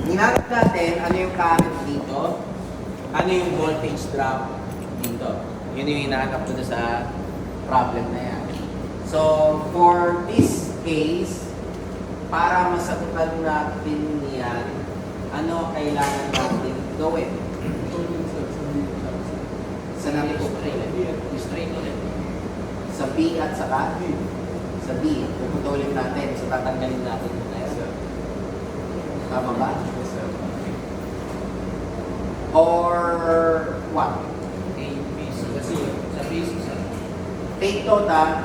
Hinanap natin ano yung current dito, ano yung voltage drop dito. Yun yung hinahanap ko sa problem na yan. So, for this case, para masagutan natin yan, ano kailangan natin gawin? Sa natin po straight ulit. Sa B at saka sa B, puputulin natin. So, tatanggalin natin ito na yan. Tama ba? Or what? Kasi sa basic sa Take note na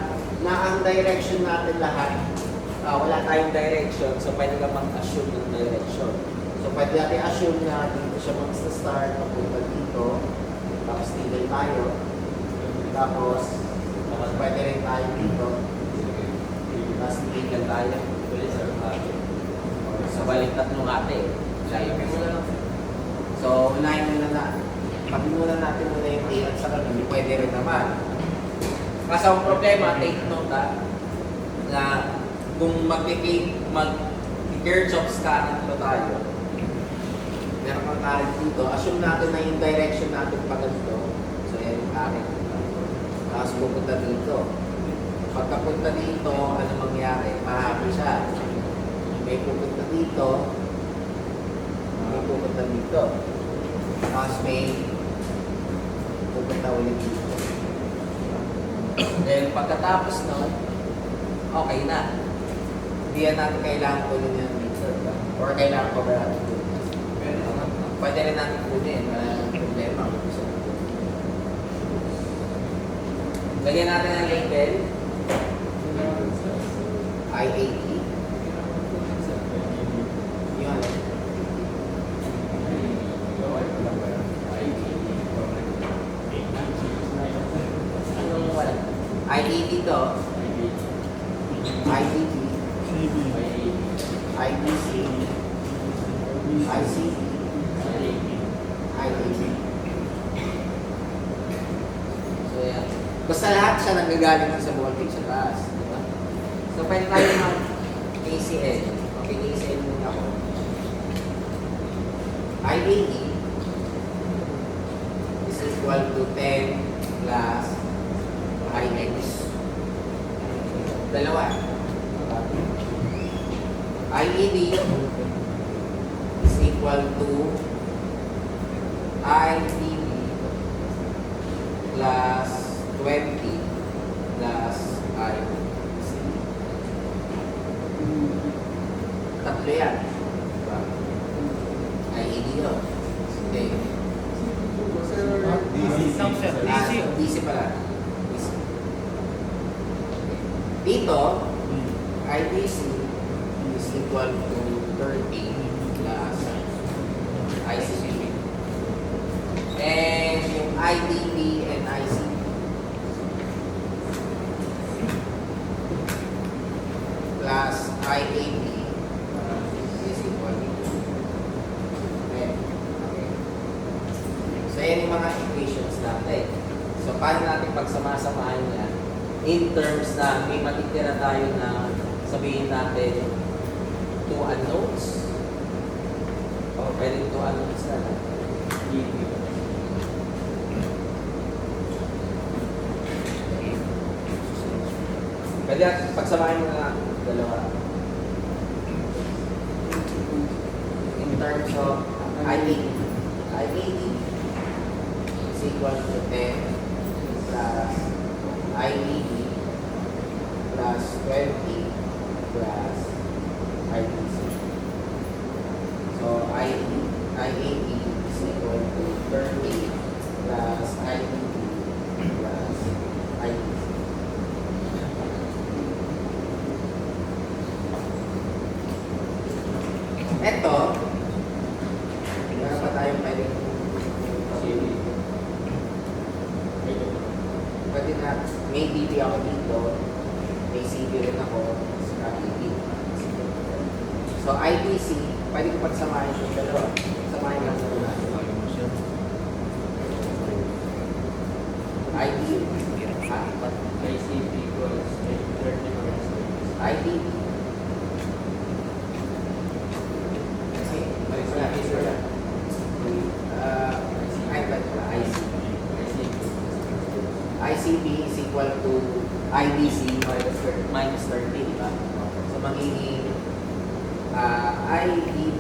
ang direction natin lahat, wala tayong direction, so pwede ka mag-assume ng direction. So pwede natin assume na dito siya mag-start, papunta dito, tapos tigil tayo, tapos pwede rin tayo dito, tapos tigil tayo, sa balik tatlong ate. So unahin muna na, pag-muna natin muna yung A at saka hindi pwede rin naman. Kasi ang problema, take note na kung mag-Kirchhoff's current pa tayo, meron kang current dito, assume natin na yung direction natin pa ganito. So, yan yung current. Tapos pupunta dito. Pagkapunta dito, ano mangyari? Mahapon siya. May pupunta dito, may pupunta dito. Tapos may pupunta ulit dito. Then pagkatapos nun, okay na. Hindi yan natin kailangan kunin yung meter. Or kailangan ko ba natin kunin? Pwede rin natin kunin. Walang problema. Lagyan natin ang label. I-80. Yun. I-80 to. I-80. I-DC. I-CP. I-80. So, yan. Basta lahat siya nanggagaling sa voltage sa taas. Diba? So, pwede tayo ng KCL. Okay, KCL muna ako. I-80 is equal to 10 plus I-X. Dalawa. I-ED is equal to I-DB plus 20 plus I-C. Tatlo yan. I-ED yun. Okay. DC pala. Dito, IDC is equal to 30 plus ICP. And yung IDB and ICP plus IAB is equal to 10. Okay. So, yan yung mga equations natin. So, paano natin pagsama-samahan yan? In terms na may matitira tayo na sabihin natin 2 unknowns o pwede 2 unknowns na lang. Pwede natin pagsamahin mo na dalawa. In terms of I-80 is equal to 10 plus I-ED plus 20 plus I-DC. So, I-AD is equal to 30 plus I-ED plus I-DC. Ito, meron pa tayong pwedeng pwede na may DB ako dito, may CB rin ako sa ED. So IDC, pwede ko pagsamahin yung dalawa. Samahin lang sa una. ID, ICP equals 30 IDB. Kasi, ICB is equal to IDC minus 30, di ba? So magiging IDB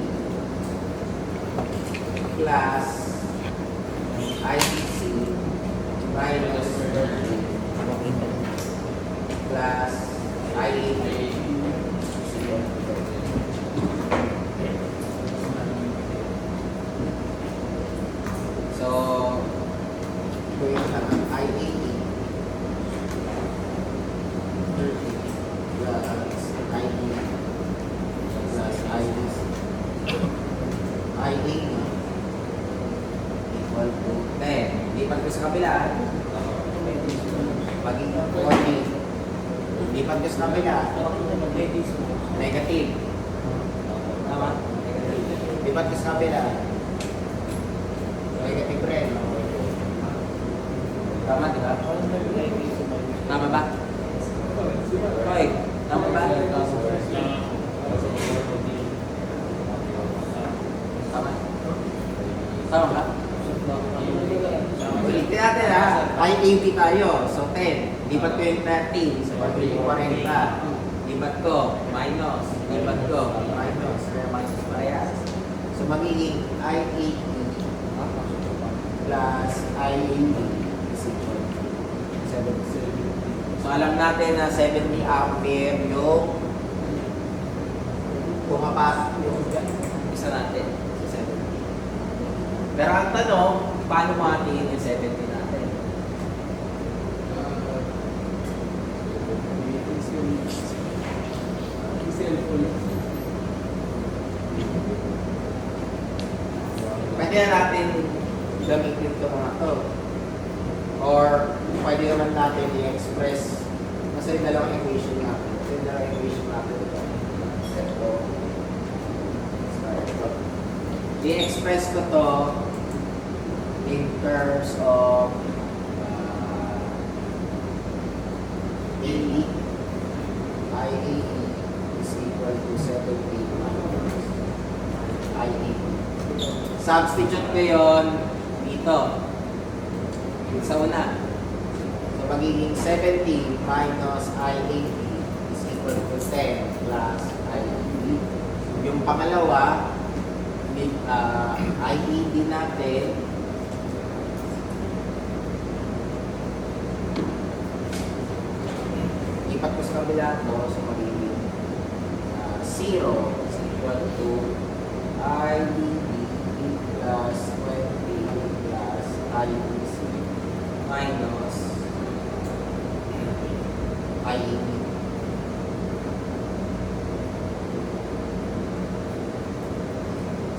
plus IDC minus 30 plus IAB. So, ito yung IAB 30 plus IAB plus IDC. IAB equal to 10. Lipat ko sa kabila. Maging 40. Lipat ko sa kabila. Negative. Tama? Negative. Lipat ko sa kabila. Negative rin. Tama, di ba? Tama ba? Okay. Tama ba? Tama. Tama ba? Ulitin natin ha. Ay 80 tayo. So 10. Lipat ko yung 13. So magiging 40. Lipat ko. Minus. Lipat ko. Minus. Minus parehas. So magiging I80 plus IAB is equal to 70. So alam natin na 70 ampere yung pumapasok yung isa natin. 70. Pero ang tanong, paano mahatiin yung 70 natin? Pwede na natin gamitin ito mga to. Or pwede naman natin i-express kasi yung dalawang equation natin. Kasi yung dalawang equation natin ito. Ito. I-express ko to in terms of AE. IAE is equal to 70 minus IAE. Substitute ko yun dito. Sa una. So, magiging 70 minus IAB is equal to 10 plus IAB. Yung pangalawa, IAB natin, ipat ko sa kabila to, so magiging 0 is equal to IAB plus 20 plus IBC minus IAB.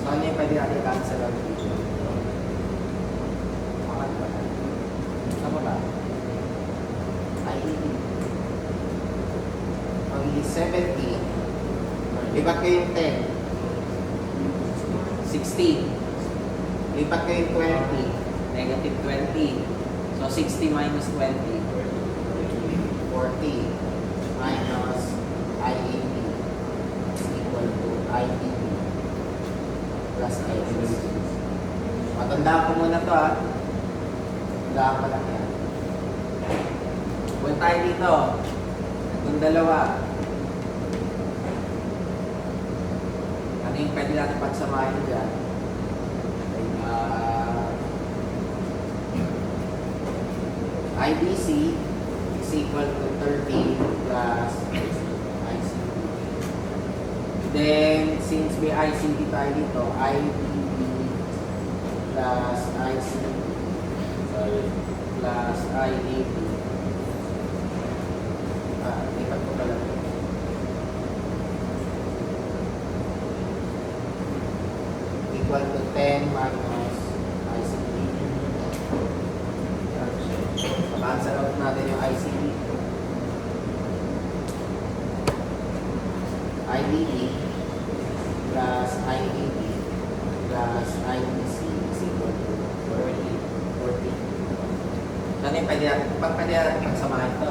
So, ano yung pwede natin cancel out dito? Tama ba? IAB. Magiging 70. Lipat ko yung 10. 16. Lipat ko yung 20. Negative 20. So, 60 minus 20. 40 minus IAB is equal to IBB plus IBC. Matandaan ko muna to ha. Tandaan ko lang yan. Punta tayo dito. Itong dalawa. Ano yung pwede natin pagsamahin dyan? IBC is equal to 30 plus ICB. Then, since may ICB tayo dito, IBB plus ICB plus IAB. Ikat ko pala. Equal to 10 minus ICB. Cancel out natin yung ICB. IBB plus IAB plus IBC is equal to 40. Ano yung pwede natin pagsamahin ito?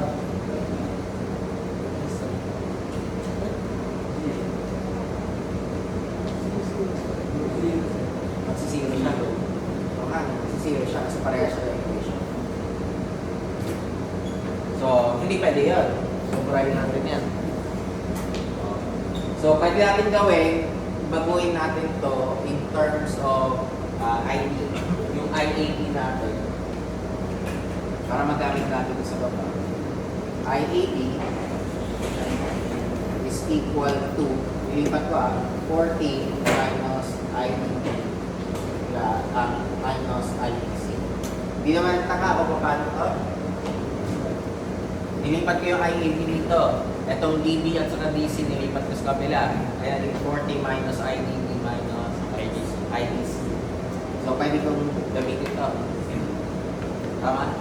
Magsisiro siya. Oo nga, magsisiro siya kasi pareha siya ng equation. hindi pwede yun. Sobrahin natin yan. So, pwede natin gawin, baguhin natin to in terms of ID. Yung IAP natin. Para magamit natin ito sa baba. IAP is equal to, ilipat ko 40 minus IDP minus IDC. Hindi naman taka ako paano to. Nilipat ko yung IAP dito. Itong DB at saka DC nilipat ko sa kabila. Ayan yung 40 minus IDB minus IDC. So, pwede kong gamitin ito. Tama?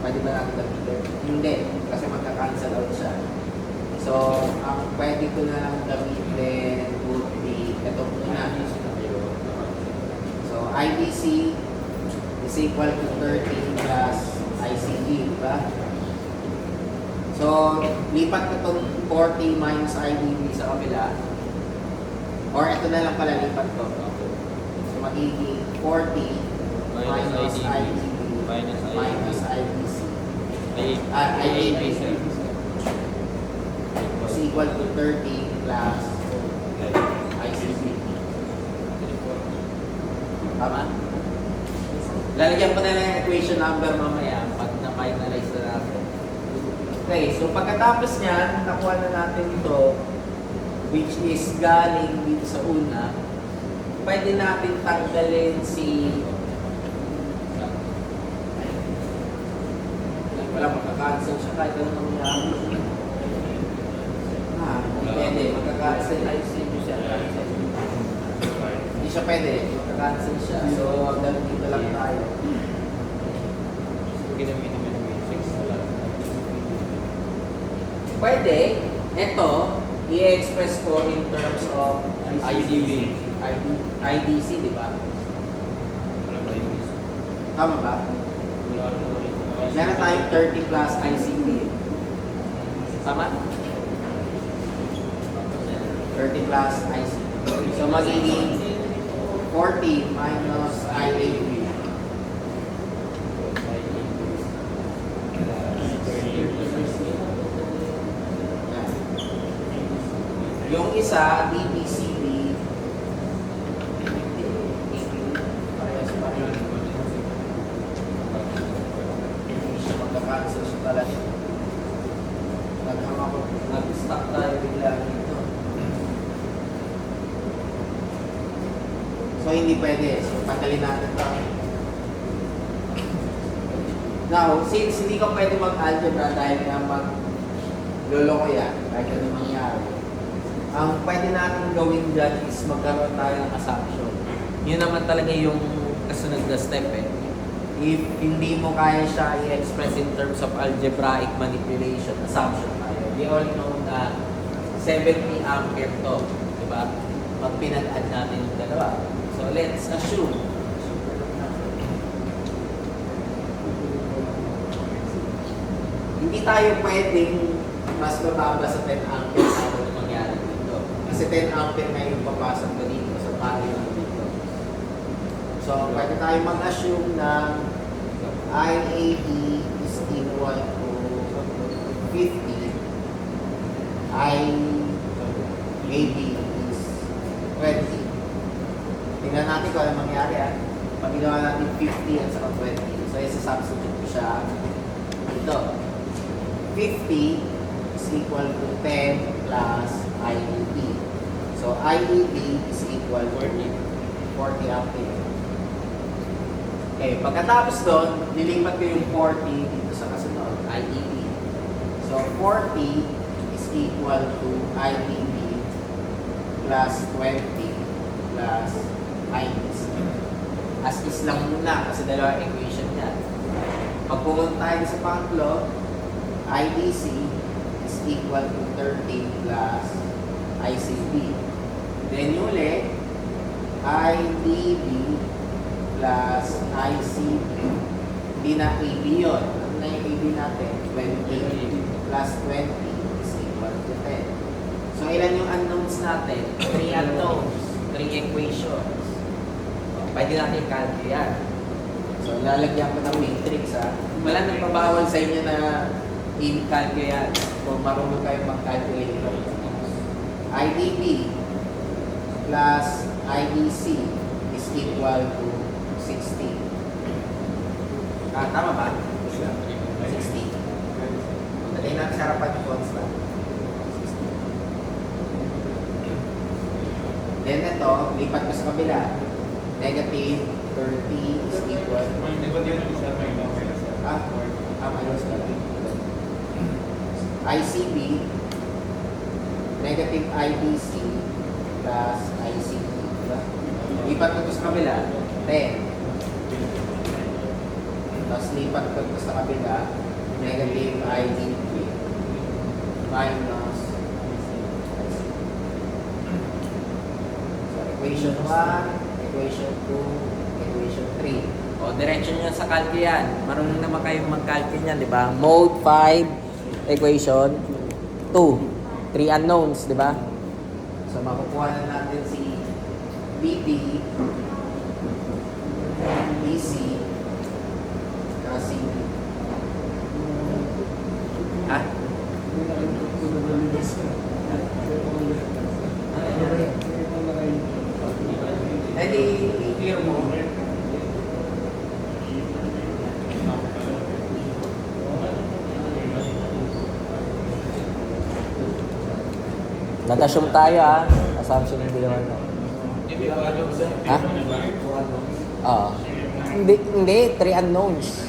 Pwede ba natin gamitin? Hindi. Kasi magka-cancel out siya. So, ang pwede ko na lang gamitin would be ito muna. So, IDC is equal to 30 plus ICD, di ba? So, lipat ko itong 40 minus IDB sa kabila. Or ito na lang pala lipat ko. So, magiging 40 minus IDB minus IDC. IAB is equal to 30 plus ICD. Tama? Lalagyan ko na lang yung equation number mamaya pag na-finalize na natin. Okay, so pagkatapos niyan, nakuha na natin ito, which is galing dito sa una, pwede natin tanggalin si... Wala, magka-cancel siya kahit anong nangyari. Pwede, magka-cancel. Hindi siya pwede, magka-cancel siya. So, hanggang dito lang tayo. Pwede, ito, i-express ko in terms of IDC, di ba? Tama ba? Meron tayong 30 plus ICD. Tama? 30 plus ICD. So, magiging 40 minus IAB. Yung isa, DBCD, parehas pa rin. Hindi siya magka-cancel siya talaga. Nag-stuck tayo bigla dito. So, hindi pwede. So, tanggalin natin ito. Now, since hindi ka pwede mag-algebra dahil nga mag-loloko yan, kahit ano mangyari, ang pwede natin gawin dyan is magkaroon tayo ng assumption. Yun naman talaga yung kasunod na step eh. If hindi mo kaya siya i-express in terms of algebraic manipulation, assumption tayo. We all know na 70 ampere to, di ba? Pag pinag-add natin yung dalawa. So let's assume hindi tayo pwedeng mas mababa sa 10 ampere sa ano mangyari dito. Kasi 10 ampere na yung papasok ko dito sa pari lang dito. So, pwede tayo mag-assume na IAB is equal to 50. IAB is 20. Tingnan natin kung ano mangyari pag ginawa natin 50 at saka 20. So, isa-substitute ko siya dito. 50 is equal to 10 plus IAB. So, IAB is equal to 40 ampere. Okay, pagkatapos doon, nilipat ko yung 40 dito sa kasunod, IAB. So, 40 is equal to IAB plus 20 plus IBC. As is lang muna kasi dalawang equation yan. Pag pumunta tayo sa panglo, IDC is equal to 30 plus ICB. Then yung ulit, IDB plus ICB. Hindi na AB yun. Ano na yung AB natin? 20 plus 20 is equal to 10. So ilan yung unknowns natin? 3 unknowns. 3 equations. Pwede natin i-calculate yan. So, lalagyan ko ng matrix ha. Wala nang pabawal sa inyo na i-calculate yan. Kung marunong kayo mag-calculate ito. IDP plus IDC is equal to 60. Tama ba? 60. Dali natin sa harapan yung constant. 60. Then ito, lipat ko sa kabila. Negative 30 is equal to... minus ka lang. ICB, negative IDC plus ICB. Diba? Lipat ko ito sa kabila, 10. Tapos lipat ko ito sa kabila, negative IDP minus so, equation 1, equation 2, equation 3. O, diretso nyo sa calc yan. Marunong naman kayong mag-calc yan, di ba? Mode 5, equation 2. 3 unknowns, di ba? So, makukuha na natin si BB, BC, kasi ha? I-clear mo. Nag-assume tayo assumption hindi naman. Ha? Oo. Hindi, 3 unknowns.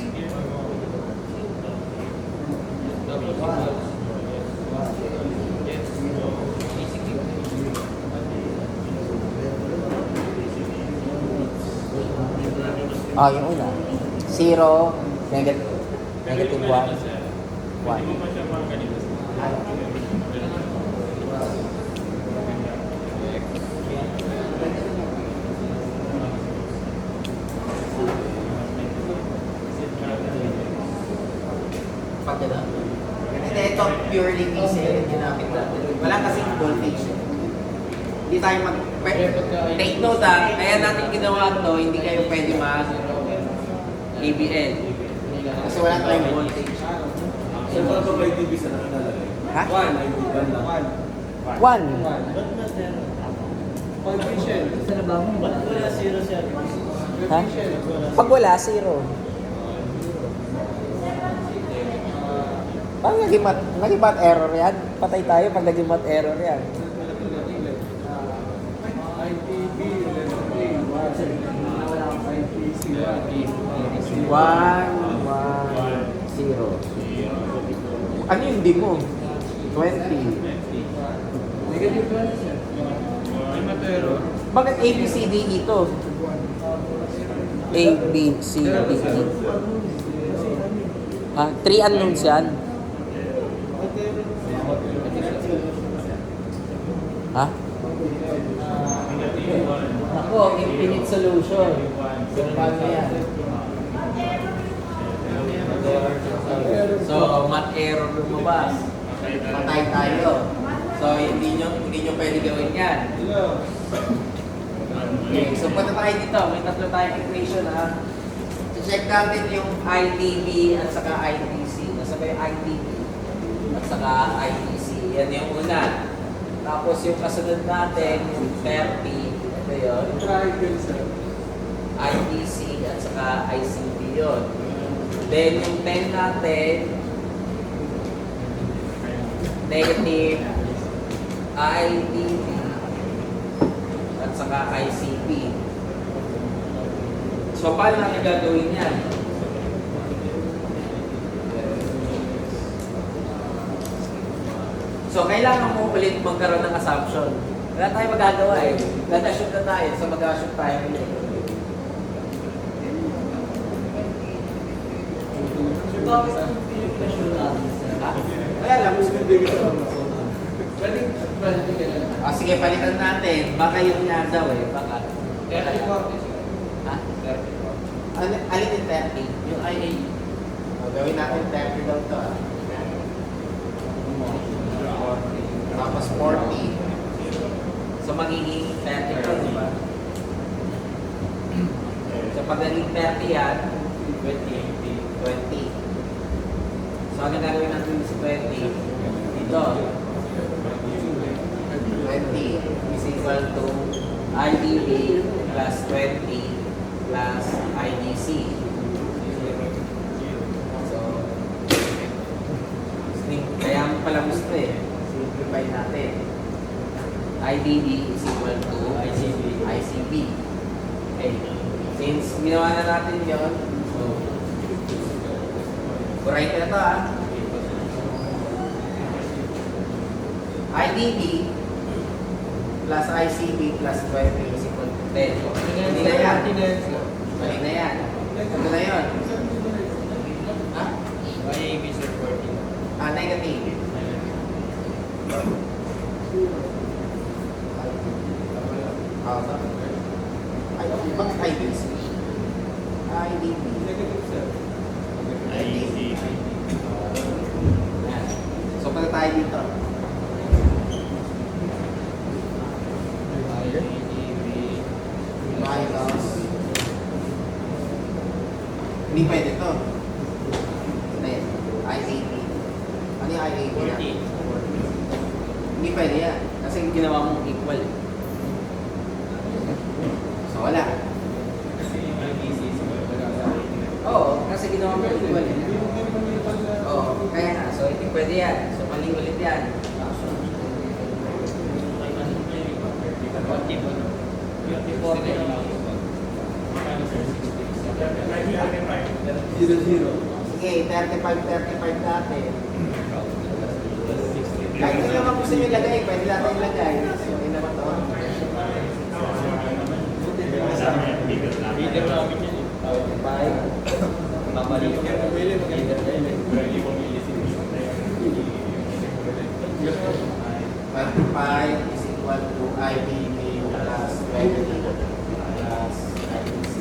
Yung una. 0, negative 1. 1. Pagkala. Hindi, ito purely PC yung ginamit natin. Wala kasing voltage. Hindi tayo take note kaya natin ginawa ito, hindi kayo pwede ABL. Kasi wala tayong voltage. So, para ba may TV sa nakalagay? Ha? 1. Ay, 1 lang. 1. Coefficient. Ba't wala 0 siya? Ha? Pag wala, 0. Pag naging math error yan, patay tayo pag naging math error yan. ITB, 1, 1, 0. Ano yung di mo? 20. Negative 20 siya. May matero. Bakit A, B, C, D ito? A, B, C, D, E. Ha? 3 unknowns yan? Ha? Ako, infinite solution. So, paano yan? So, math error lumabas. Patay tayo. So, hindi nyo pwede gawin yan. Okay, so punta tayo dito. May tatlo tayong equation check natin yung ITB at saka ITC. Nasa ba yung ITB at saka ITC? Yan yung una. Tapos yung kasunod natin, yung 30. Ito yun. Triangle, sir. ITC at saka ICB yun. Then yung 10 natin, negative ITB at saka ICB. So, paano natin gagawin yan? So, kailangan mo ulit magkaroon ng assumption. Wala tayong magagawa Nag-assume na tayo. So, mag-assume tayo ulit. Ha? Kaya lang. Sige, palitan natin. Baka yung nga daw Baka. Ha? Alin yung 30? Yung IA. Gawin natin 30 daw ito Tapos 40. So magiging 30 ito, di ba? So So pag naging 30 yan, 20. So ang gagawin natin sa 20, dito, 20 is equal to IDB plus 20 plus IDC. So, kaya mo pala gusto eh. Simplify natin. IDB is equal to ICB. Okay. Since ginawa na natin yun, so, correct na ito ah. IDB plus ICB plus 20 is equal to 10. Hindi na yan. Mali na yan. Ito na yun. Ha? Negative. Bakit IDC? IDB. Negative, sir. Yan. So, pala tayo dito. Minus. Hindi pwede to. Then, IAB. Ano yung IAB na? Hindi pwede yan. Kasi ginawa mong equal. So, wala. Oo, kasi ginawa mong equal. Oo, kaya na. So, hindi pwede yan. So, mali ulit yan. Sige, 35 dati. Kahit hindi naman gusto nyo ilagay, pwede natin ilagay. So, hindi naman to. Five is equal to IDB plus 20 plus IDC.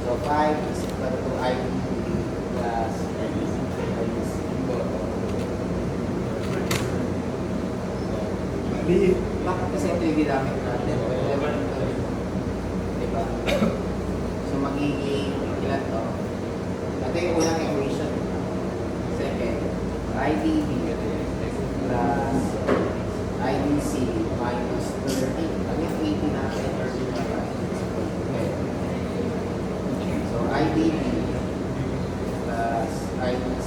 So 5 is equal to IDB plus IDC. Bakit kasi ito yung ginamit natin? Diba? So magiging ilan to? Ito yung unang equation. Second, IDB plus IDC minus 30. Ano yung 80 natin? 30 na tayo. Okay. So, IDB plus IDC.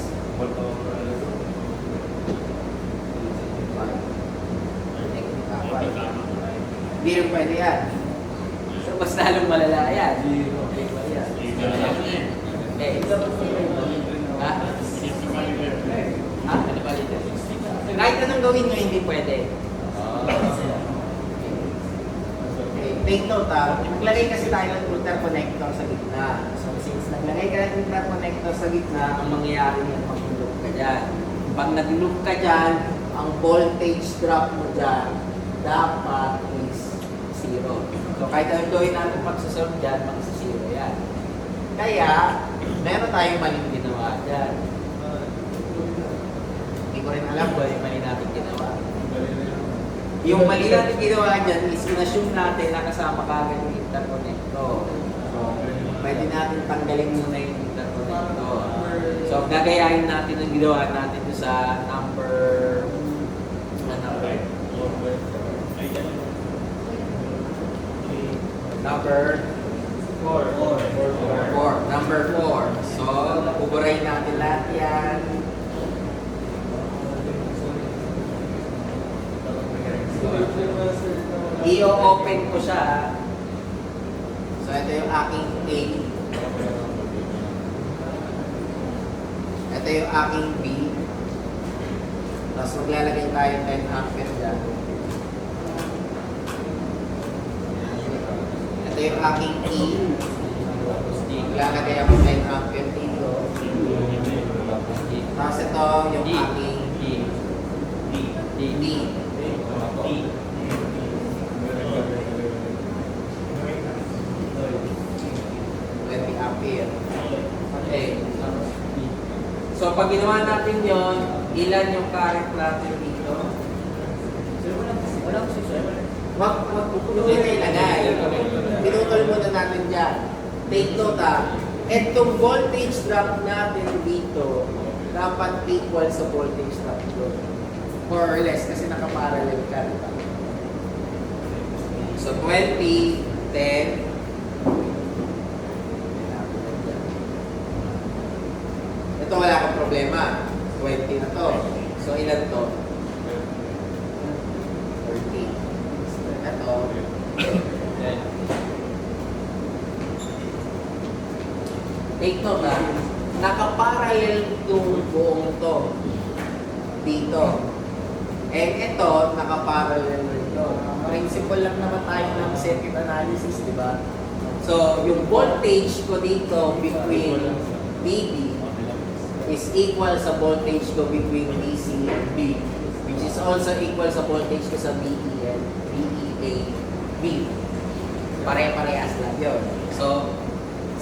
Hindi rin pwede yan. So, mas lalong malala yan. Eh, ito ha? Ha? Ano ba dito? Kahit anong gawin nyo, hindi pwede. Okay, take note ha. Naglagay kasi tayo ng interconnector sa gitna. So, since naglagay ka ng interconnector sa gitna, ang mangyayari yan, mag-loop ka dyan. Pag nag-loop ka dyan, ang voltage drop mo dyan, dapat is 0. So, kahit anong gawin natin pagsasolve dyan, magsa-0 yan. Kaya, meron tayong maling ginawa dyan. Hindi ko rin alam kung yung mali natin ginawa. Yung mali natin ginawa dyan is in-assume natin na kasama kagad yung interconnector. So, pwede natin tanggalin muna yung interconnector. So, gagayahin natin ang ginawa natin sa number 4. Number 4. So, buburayin natin lahat yan. I-open ko siya. So, ito yung aking A. Ito yung aking B. Tapos maglalagay tayo 10 ampere dyan. Ito yung aking E. Maglalagay ako 10 ampere dito. Tapos ito yung aking D. 20 ampere. Okay. So, pag ginawa natin yon, ilan yung current natin dito? Walang susunod. Huwag dito ilagay. Pinutol muna natin dyan. take note itong voltage drop natin dito, dapat equal sa voltage drop doon. More or less, kasi nakaparallel ka, diba? So, 20, 10, ito wala akong problema. 20 na to. So, ilan to? 30. Ito. Take note nakaparallel itong buong to. Dito. And ito, nakaparallel nito. Principle lang naman tayo ng circuit analysis, di ba? So, yung voltage ko dito between BD is equal sa voltage ko between BC and B, which is also equal sa voltage ko sa BE and BEA B. Pare-parehas lang yun. So,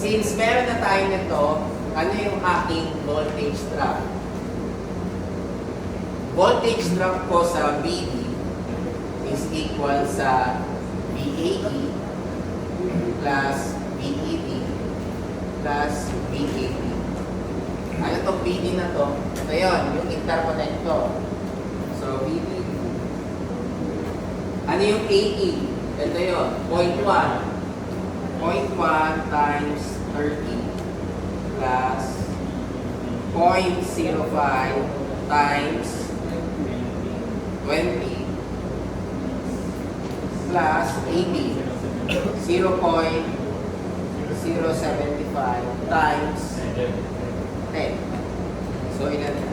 since meron na tayo nito, ano yung aking voltage drop? Voltage drop ko sa BD is equal sa BAE plus BED plus BAB. Ano itong BD na to? Ito yun, yung interconnector. So, BD. Ano yung AE? Ito yun, 0.1. 0.1 times 30 plus 0.05 times 20 plus 80. 0.075 times 10. So, ilan na?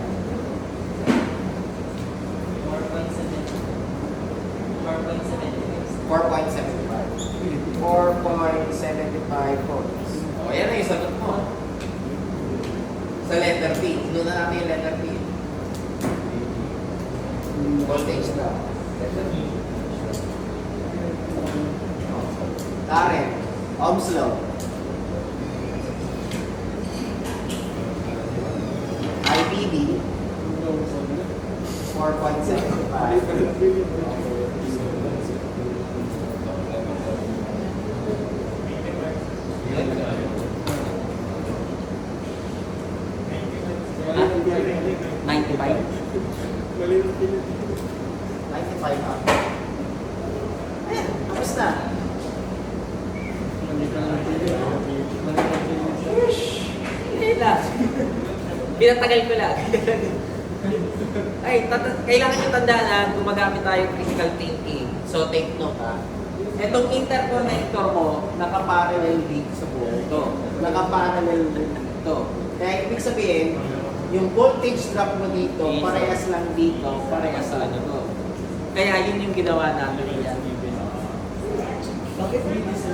4.75 volts. O, yan na yung sagot mo. Sa letter P. Doon na natin yung letter P. Voltage na. Letter P. Current. Ohm's law. IBD. 4.75. Tapos na. Hindi lang. Pinatagal ko lang. Ay, kailangan nyo tandaan na gumagamit tayo ng critical thinking. So, take note Itong interconnector mo, nakaparallel dito sa buong to. Nakaparallel dito. Kaya ibig sabihin, yung voltage drop mo dito, parehas lang dito, parehas sa ano to. Kaya yun yung ginawa namin yan. Bakit hindi sa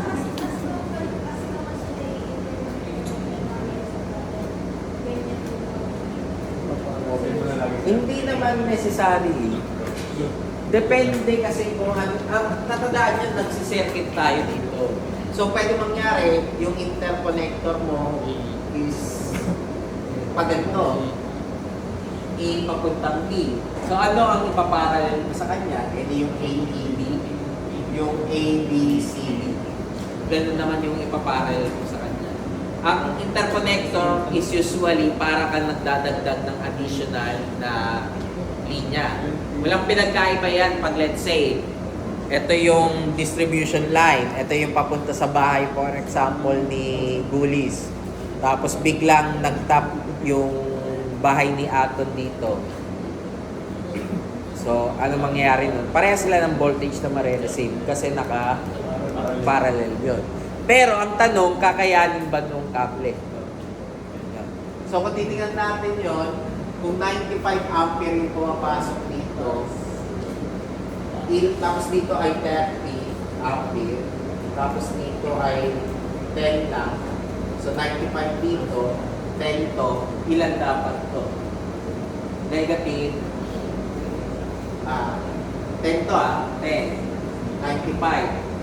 Hindi naman necessary. Depende kasi kung ang tatandaan nyo, nagsisircuit tayo dito. So, pwede mangyari, yung interconnector mo is pag ganito, ipapuntang B. So, ano ang ipaparallel mo sa kanya? E di yung AEB, yung ABCD. Ganun naman yung ipaparallel mo sa kanya. Ang interconnector is usually para ka nagdadagdag ng additional na linya. Walang pinagkaiba yan pag let's say, ito yung distribution line, ito yung papunta sa bahay for example ni Gulis. Tapos biglang nag-tap yung bahay ni Aton dito. So, ano mangyayari nun? Pareha sila ng voltage na ma-receive kasi naka-parallel yun. Pero ang tanong, kakayanin ba nung kable? So, kung titingnan natin yon, kung 95 ampere yung pumapasok dito, tapos dito ay 30 ampere, tapos dito ay 10 lang. So, 95 dito, 10 to, ilan dapat to? Negative, 10 to 10, 95.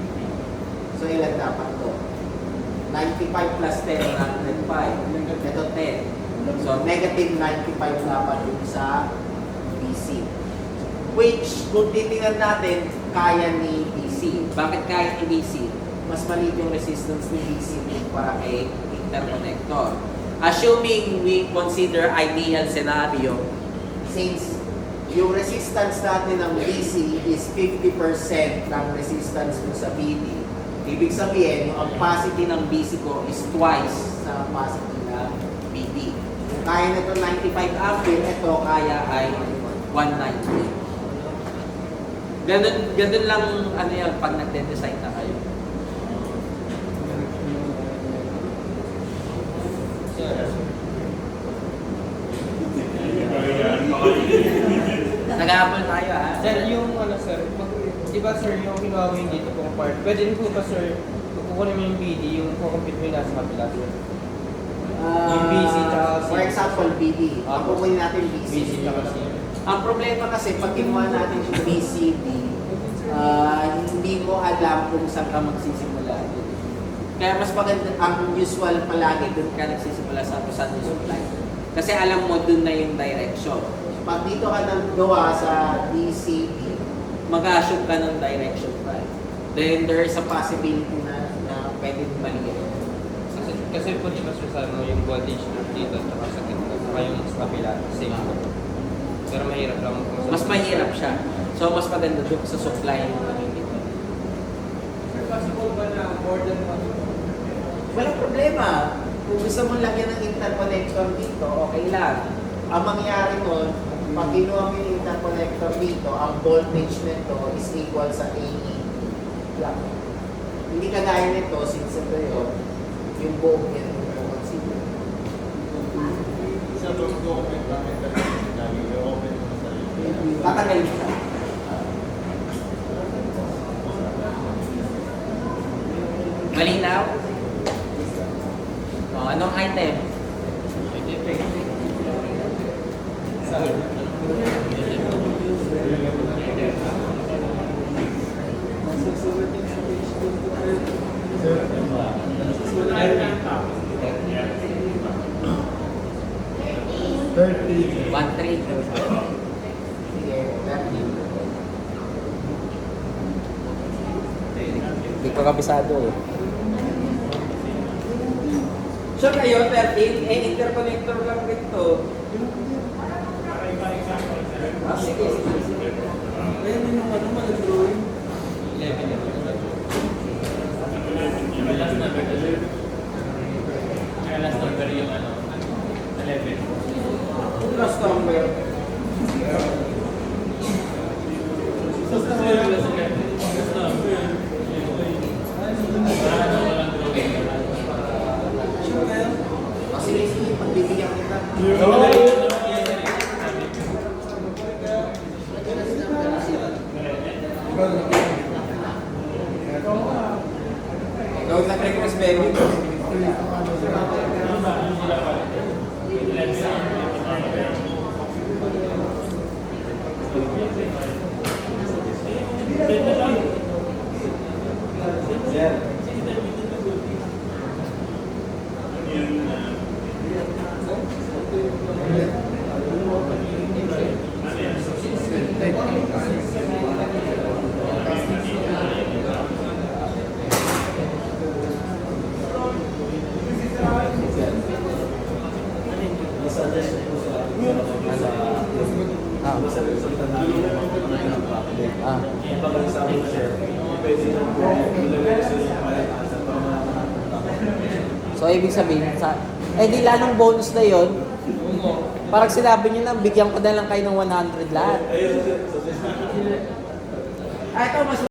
So, ilan dapat to? 95 plus 10, 105. Ito 10. So, negative 95 dapat yung sa BC. Which, kung titingnan natin, kaya ni BC. Bakit kaya ni BC? mas maliit yung resistance ni BCD para kay interconnector. Assuming we consider ideal scenario, since yung resistance natin ng BC is 50% ng resistance mo sa BD, ibig sabihin, yung capacity ng BC ko is twice sa capacity ng BD. Kung kaya nito 95 ampere, ito kaya ay 190. Ganun lang ano yan pag nagde-design na kayo. Nag-aabol tayo ha. Sir, yung ano sir, di ba sir, yung kinuha mo yung dito pong part, pwede rin po ba sir, kukunin mo yung BD, yung kukumpit mo yung nasa kapila sir? Yung BC tsaka C. For example, BD. Ang kukunin natin BC. BC tsaka C. Ang problema kasi, pag kinuha natin yung BCD, hindi mo alam kung saan ka magsisimula. Kaya mas maganda, ang usual palagi, doon ka nagsisimula sa yung supply. Kasi alam mo, doon na yung direction. Pag dito ka nagawa sa BCD, mag-assume ka ng direction right? Then there is a possibility na pwede mali. Kasi po di ba sir, sabi mo yung voltage dito at sa gitna, saka yung sa kabila, same po. Pero mahirap lang. Mas mahirap siya. So mas maganda doon sa supply yung dito. Sir, possible ba na more than one? Walang problema. Kung gusto mo lagyan ng interconnector dito, okay lang. Ang mangyari nun, pag kinuha mo yung interconnector dito, ang voltage nito is equal sa AE. Lang. Hindi kagaya nito, since ito yung buong yan yung consider. Sa document namin kasi i-open mo sa Tatagal mo siya. Malinaw? O, anong item? Thirty. 1-3. Sige, 30. Hindi ko kabisado eh. Sure kayo, 13? Eh, interconnector lang dito. Ah, sige, sige. Ayun din yung ano, mag-drawing. 11 naman. Last number yung ano, 11. Last number. Ah, sige, sige. Pagbibigyan kita. Ikaw nag-request meron. So, ibig sabihin, di lalong bonus na yon. Parang sinabi nyo na, bigyan ko na lang kayo ng 100 lahat. Ito, mas